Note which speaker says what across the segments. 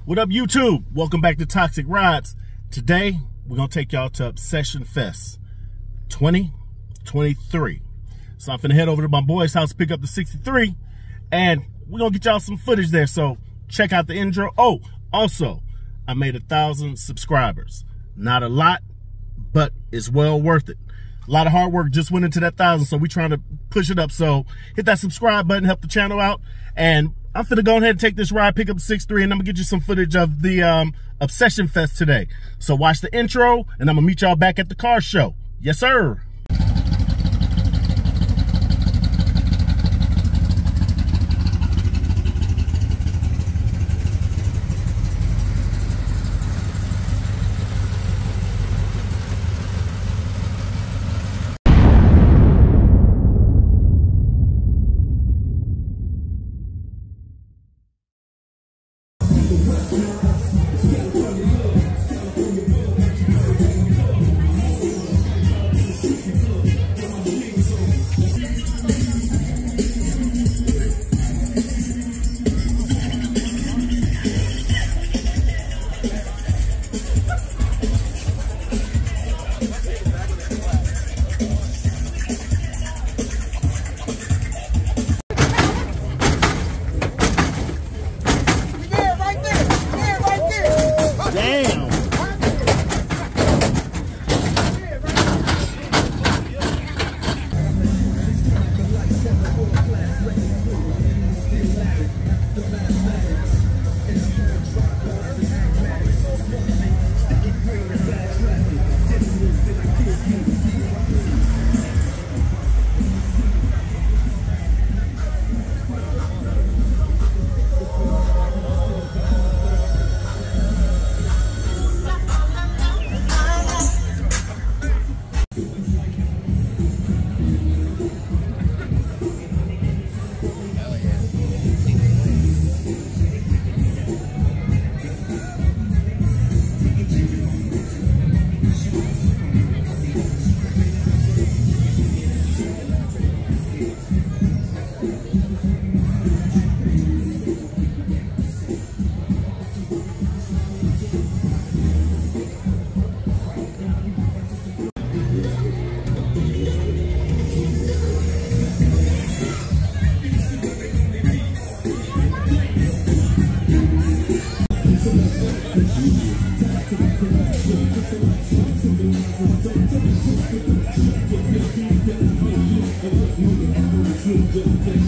Speaker 1: What up, YouTube? Welcome back to Toxic Rides. Today, we're going to take y'all to Obsession Fest 2023. So I'm finna head over to my boy's house, pick up the 63, and we're going to get y'all some footage there. So check out the intro. Oh, also, I made 1,000 subscribers. Not a lot, but it's well worth it. A lot of hard work just went into that 1,000, so we're trying to push it up. So hit that subscribe button, help the channel out, and I'm finna go ahead and take this ride, pick up the 63, and I'm gonna get you some footage of the Obsession Fest today. So watch the intro, and I'm gonna meet y'all back at the car show. Yes, sir.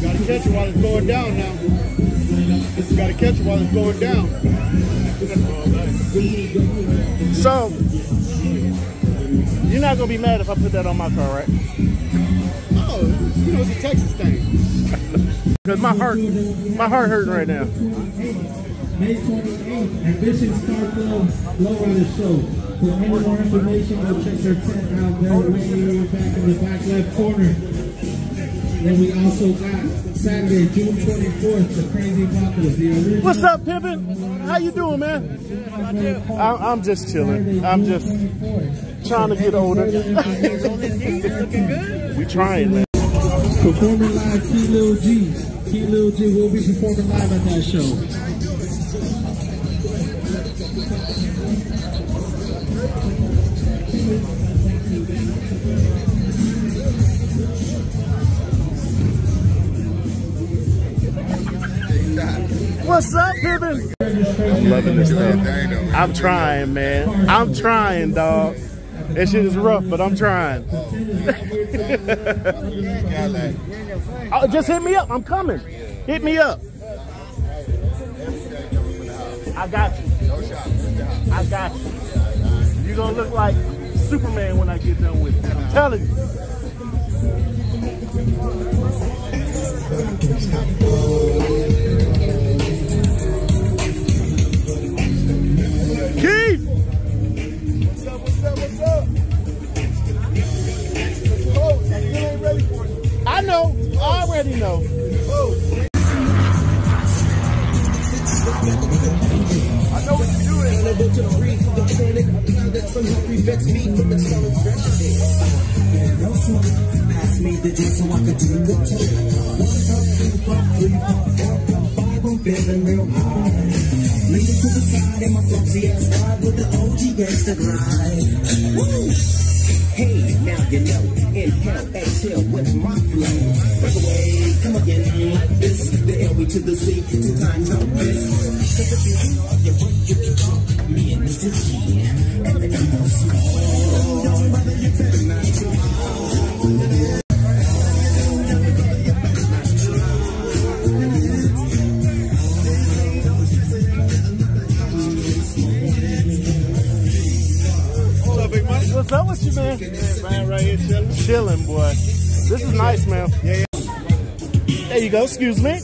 Speaker 2: Gotta catch it while it's going down now. Gotta catch it while it's going down.
Speaker 1: So, you're not gonna be mad if I put that on my car, right?
Speaker 2: Oh, you know, it's a Texas thing.
Speaker 1: Because my heart hurting right now.
Speaker 3: May 28th, Ambition Star Club Lowrider Show. For any more information, go check their tent out there way back in the back left corner. Then we also got Saturday, June 24th, the Crazy Buckles. The original. What's up, Pippin? How you doing, man? I'm just chilling. I'm just trying to get older. We trying, man. Performing live, Key Lil G. Key Lil G will be performing live at that show.
Speaker 1: What's up, Pippin? I'm loving this stuff. I'm trying, man. I'm trying, dog. That shit is rough, but I'm trying. Oh, just hit me up. I'm coming. Hit me up. I got you. I got you. You're going to look like Superman when I get done with it. I'm telling you. Keith!
Speaker 2: What's up, what's up, what's up? Oh, I still ain't ready for it.
Speaker 1: I know. I already know.
Speaker 2: Oh. I know what you're doing. Pass me the juice so I can do the take. 1, 2, 3, 4, 5, I'm feeling real high. Lead to the
Speaker 4: CX5 with the OG gangsta grind. Woo! Hey, now you know. Inhale, exhale with my flow. Break away, come again like this. The L to the C, 2 times no miss. Take a few of your work, you can talk. Me and Mr. G. Everything goes slow. Don't bother, you better not try.
Speaker 1: What's up with you, man?
Speaker 2: Yeah, man, right here chilling.
Speaker 1: Chilling, boy. This is nice, man.
Speaker 2: Yeah.
Speaker 1: There you go. Excuse me.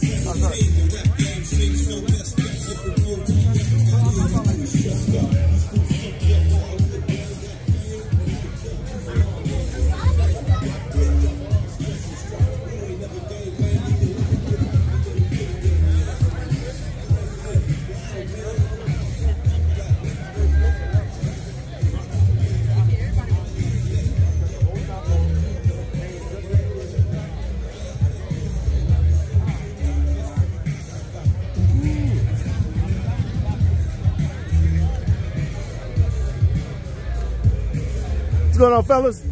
Speaker 1: What's going on, fellas?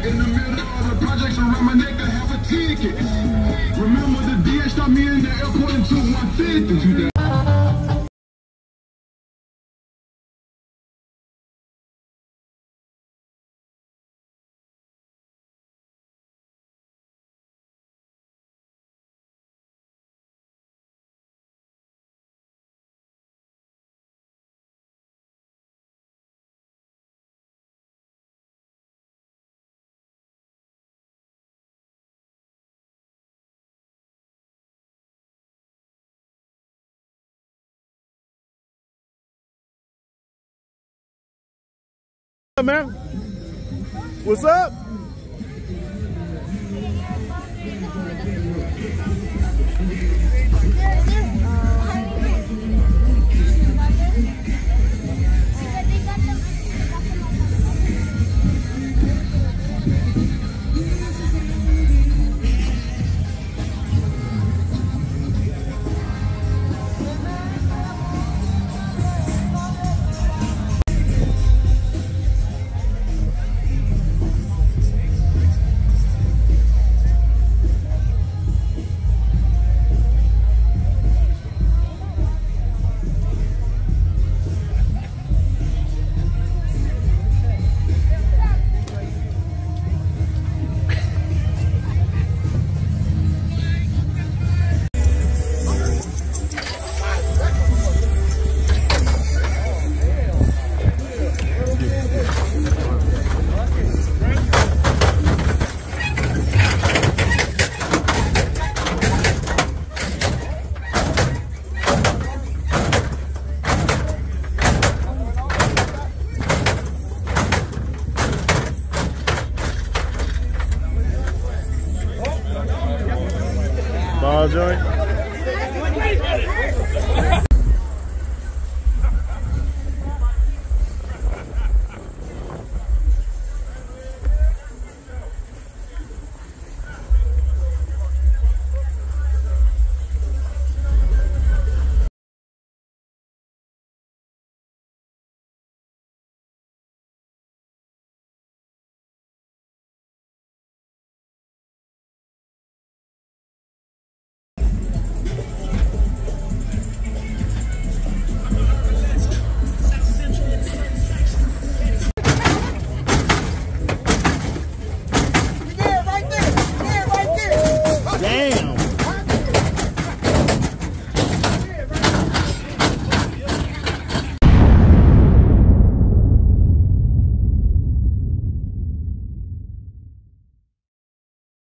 Speaker 5: In the middle of the projects around my neck, I have a ticket. Remember the DH stopped me in the airport and took 150.
Speaker 1: Man, what's up?